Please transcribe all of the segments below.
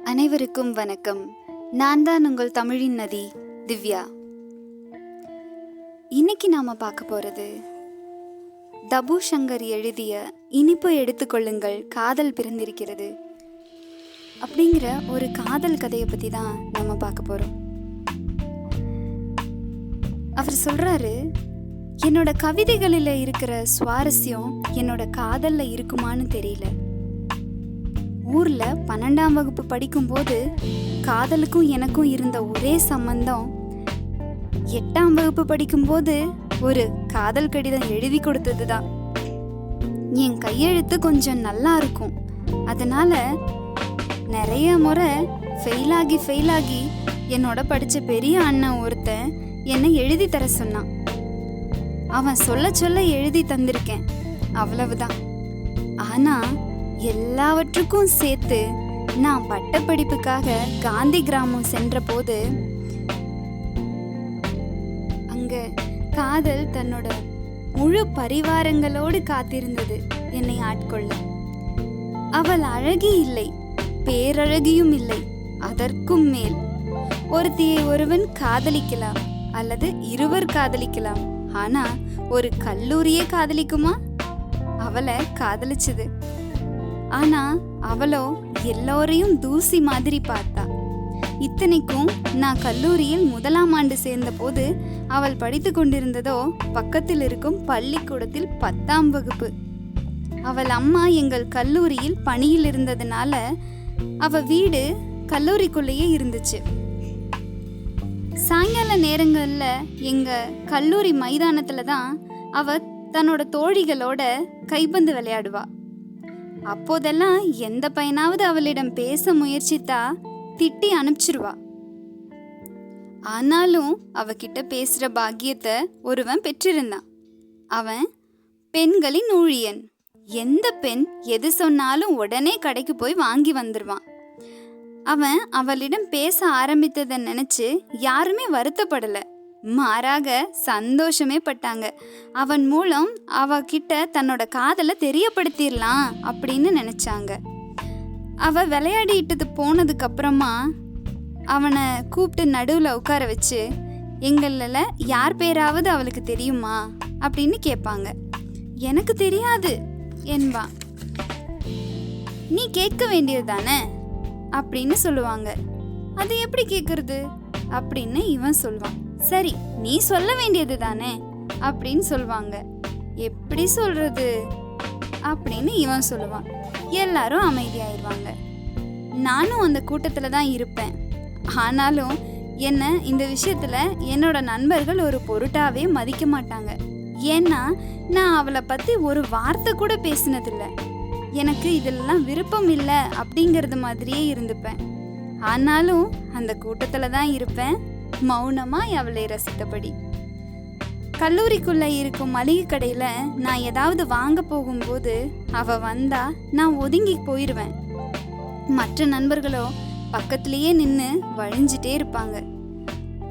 அனைவருக்கும் வணக்கம். நான் தான் உங்கள் தமிழின் நதி திவ்யா. இன்னைக்கு நாம பார்க்க போறது தபு சங்கர் எழுதிய இனிப்பு எடுத்துக்கொள்ளுங்கள், காதல் பிறந்திருக்கிறது அப்படிங்கிற ஒரு காதல் கதையை பத்தி தான் நம்ம பார்க்க போறோம். அவர் சொல்றாரு, என்னோட கவிதைகளில் இருக்கிற சுவாரஸ்யம் என்னோட காதல்ல இருக்குமான்னு தெரியல. ஊர்ல 12ஆம் வகுப்பு படிக்கும்போது காதலுக்கும் எனக்கும் இருந்த ஒரே சம்பந்தம் 8ஆம் வகுப்பு படிக்கும்போது ஒரு காதல் கடிதம் எழுதி கொடுத்தது தான். என் கையெழுத்து கொஞ்சம் நல்லா இருக்கும், அதனால நிறைய முறை ஃபெயிலாகி என்னோட படிச்ச பெரிய அண்ணன் ஒருத்தன் என்னை எழுதி தர சொன்னான். அவன் சொல்ல எழுதி தந்திருக்கேன், அவ்வளவுதான். ஆனா எல்லாவற்றுக்கும் சேர்த்து நான் பட்டப்படிப்புக்காக காந்தி கிராமம் சென்ற போது அங்க காதல் தன்னோட முழு பரிவாரங்களோடு காத்திருந்தது என்னை ஆட்கொள்ள. அவள் அழகி இல்லை, பேரழகியும் இல்லை, அதற்கும் மேல். ஒருத்தியை ஒருவன் காதலிக்கலாம் அல்லது இருவர் காதலிக்கலாம், ஆனா ஒரு கல்லூரியே காதலிக்குமா? அவளை காதலிச்சது. ஆனா அவளோ எல்லோரையும் தூசி மாதிரி பார்த்தா. இத்தனைக்கும் நான் கல்லூரியில் 1ஆம் ஆண்டு சேர்ந்த போது அவள் படித்து கொண்டிருந்ததோ பக்கத்தில் இருக்கும் பள்ளிக்கூடத்தில் 10ஆம் வகுப்பு. அவள் அம்மா எங்கள் கல்லூரியில் பணியில் இருந்ததுனால அவ வீடு கல்லூரிக்குள்ளேயே இருந்துச்சு. சாயங்கால நேரங்கள்ல எங்க கல்லூரி மைதானத்துல தான் அவ தன்னோட தோழிகளோட கைப்பந்து விளையாடுவா. அப்போதெல்லாம் எந்த பையனாவது அவளிடம் பேச முயற்சித்தா திட்டி அனுப்பிச்சிருவா. ஆனாலும் அவகிட்ட பேசுற பாக்கியத்தை ஒருவன் பெற்றிருந்தான். அவன் பெண்களின் ஊழியன். எந்த பெண் எது சொன்னாலும் உடனே கடைக்கு போய் வாங்கி வந்துருவான். அவன் அவளிடம் பேச ஆரம்பித்ததை நினைச்சு யாருமே வருத்தப்படல, மாறாக சந்தோஷமே பட்டாங்க. அவன் மூலம் அவகிட்ட தன்னோட காதலை தெரியப்படுத்திடலாம் அப்படின்னு நினைச்சாங்க. அவ விளையாடிட்டு போனதுக்கு அப்புறமா அவனை கூப்பிட்டு நடுவில் உட்கார வச்சு, எங்கள யார் பேராவது அவளுக்கு தெரியுமா அப்படின்னு கேட்பாங்க. எனக்கு தெரியாது என்பான். நீ கேட்க வேண்டியது தானே அப்படின்னு சொல்லுவாங்க. அது எப்படி கேட்கறது அப்படின்னு இவன் சொல்வான். சரி, நீ சொல்ல வேண்டியது தானே அப்படின்னு சொல்லுவாங்க. எப்படி சொல்றது அப்படின்னு இவன் சொல்லுவான். எல்லாரும் அமைதியாயிருவாங்க. நானும் அந்த கூட்டத்துல தான் இருப்பேன். ஆனாலும் என்ன இந்த விஷயத்துல என்னோட நண்பர்கள் ஒரு பொருட்டாவே மதிக்க மாட்டாங்க. ஏன்னா நான் அவளை பத்தி ஒரு வார்த்தை கூட பேசினதில்ல. எனக்கு இதெல்லாம் விருப்பம் இல்லை அப்படிங்கிறது மாதிரியே இருந்துப்பேன். ஆனாலும் அந்த கூட்டத்துல தான் இருப்பேன், மௌனமா அவளை ரசித்தபடி. கல்லூரிக்குள்ள இருக்கும் மளிகை கடையில நான் ஏதாவது வாங்க போகும்போது அவ வந்தா நான் ஒதுங்கி போயிருவேன். மற்ற நண்பர்களோ பக்கத்திலேயே நின்று வழிஞ்சிட்டே இருப்பாங்க.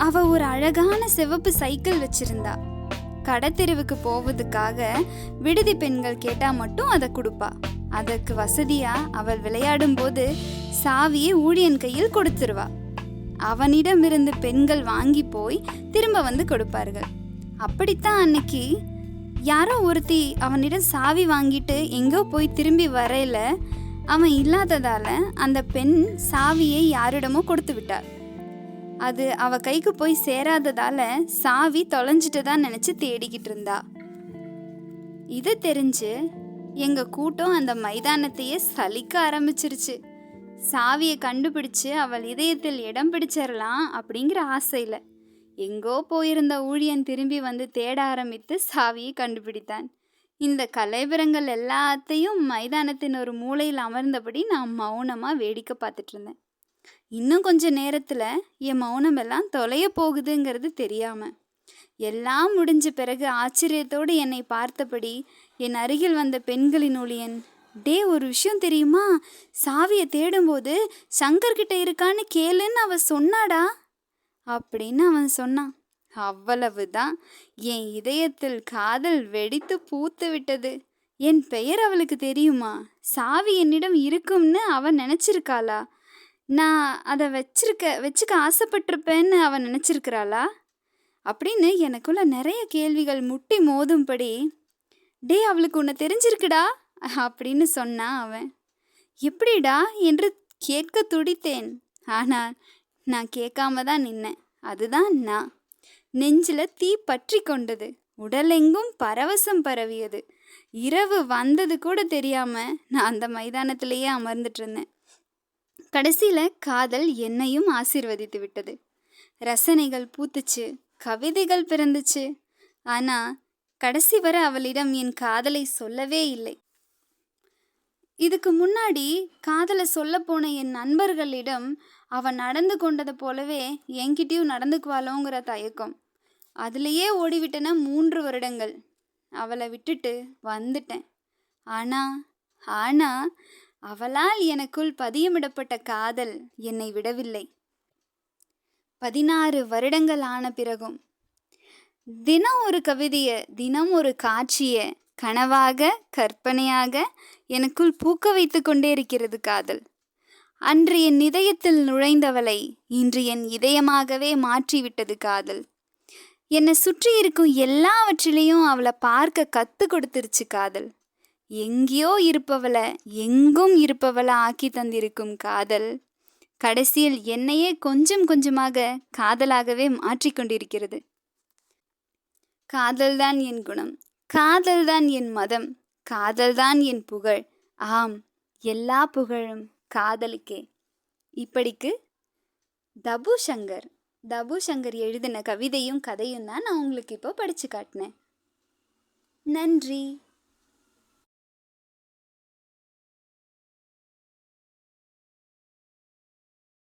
அவ ஒரு அழகான சிவப்பு சைக்கிள் வச்சிருந்தா. கடத்தெருவுக்கு போவதுக்காக விடுதி பெண்கள் கேட்டா மட்டும் அதை கொடுப்பா. அதற்கு வசதியா அவள் விளையாடும் போது சாவியை ஊழியன் கையில் கொடுத்துருவா. அவனிடமிருந்து பெண்கள் வாங்கி போய் திரும்ப வந்து கொடுப்பார்கள். அப்படித்தான் அன்னைக்கு யாரோ ஒருத்தி அவனிடம் சாவி வாங்கிட்டு எங்கோ போய் திரும்பி வரையில அவன் இல்லாததால அந்த பெண் சாவியை யாரிடமோ கொடுத்து விட்டார். அது அவ கைக்கு போய் சேராததால சாவி தொலைஞ்சிட்டுதான் நினைச்சு தேடிக்கிட்டு இருந்தா. இது தெரிஞ்சு எங்க கூட்டம் அந்த மைதானத்தையே சலிக்க ஆரம்பிச்சிருச்சு. சாவியை கண்டுபிடிச்சு அவள் இதயத்தில் இடம் பிடிச்சிடலாம் அப்படிங்கிற ஆசையில எங்கோ போயிருந்த ஊழியன் திரும்பி வந்து தேட ஆரம்பித்து சாவியை கண்டுபிடித்தான். இந்த கலைபரங்கள் எல்லாத்தையும் மைதானத்தின் ஒரு மூலையில் அமர்ந்தபடி நான் மௌனமா வேடிக்கை பார்த்துட்டு இருந்தேன். இன்னும் கொஞ்ச நேரத்துல என் மௌனம் எல்லாம் தொலைய போகுதுங்கிறது தெரியாம எல்லாம் முடிஞ்ச பிறகு ஆச்சரியத்தோடு என்னை பார்த்தபடி என் அருகில் வந்த பெண்களின் ஊழியன், டே ஒரு விஷயம் தெரியுமா, சாவியை தேடும்போது சங்கர்கிட்ட இருக்கான்னு கேளுன்னு அவ சொன்னாடா அப்படின்னு அவன் சொன்னான். அவ்வளவுதான், என் இதயத்தில் காதல் வெடித்து பூத்து விட்டது. என் பெயர் அவளுக்கு தெரியுமா? சாவி என்னிடம் இருக்கும்னு அவன் நினைச்சிருக்காளா? நான் அதை வச்சுக்க ஆசைப்பட்டிருப்பேன்னு அவன் நினச்சிருக்கிறாளா அப்படின்னு எனக்குள்ள நிறைய கேள்விகள் முட்டி மோதும்படி, டே அவளுக்கு உன்னை தெரிஞ்சிருக்குடா அப்படின்னு சொன்னான் அவன். எப்படிடா என்று கேட்க துடித்தேன். ஆனால் நான் கேட்காம தான் நின்னேன். அதுதான் நான். நெஞ்சில தீ பற்றி கொண்டது. உடலெங்கும் பரவசம் பரவியது. இரவு வந்தது கூட தெரியாம நான் அந்த மைதானத்திலேயே அமர்ந்துட்டு இருந்தேன். கடைசியில காதல் என்னையும் ஆசீர்வதித்து விட்டது. ரசனைகள் பூத்துச்சு, கவிதைகள் பிறந்துச்சு. ஆனா கடைசி வரை அவளிடம் என் காதலை சொல்லவே இல்லை. இதுக்கு முன்னாடி காதலை சொல்ல போன என் நண்பர்களிடம் அவன் நடந்து கொண்டதை போலவே என்கிட்டயும் நடந்துக்குவாளோங்கிற தயக்கம். அதுலேயே ஓடிவிட்டன 3 வருடங்கள். அவளை விட்டுட்டு வந்துட்டேன். ஆனா ஆனா அவளால் எனக்குள் பதியமிடப்பட்ட காதல் என்னை விடவில்லை. 16 வருடங்கள் ஆன பிறகும் தினம் ஒரு கவிதைய, தினம் ஒரு காட்சிய கனவாக கற்பனையாக எனக்குள் பூக்க வைத்து கொண்டே இருக்கிறது காதல். அன்று என் இதயத்தில் நுழைந்தவளை இன்று என் இதயமாகவே மாற்றிவிட்டது காதல். என்னை சுற்றி இருக்கும் எல்லாவற்றிலையும் அவளை பார்க்க கத்து கொடுத்துருச்சு காதல். எங்கேயோ இருப்பவளை எங்கும் இருப்பவளை ஆக்கி தந்திருக்கும் காதல் கடைசியில் என்னையே கொஞ்சம் கொஞ்சமாக காதலாகவே மாற்றிக்கொண்டிருக்கிறது. காதல்தான் என் குணம், காதல்தான் என் மதம், காதல்தான் என் புகழ். ஆம், எல்லா புகழும் காதலுக்கே. இப்படிக்கு தபு சங்கர் எழுதின கவிதையும் கதையும் தான் நான் உங்களுக்கு இப்போ படிச்சு காட்டினேன். நன்றி.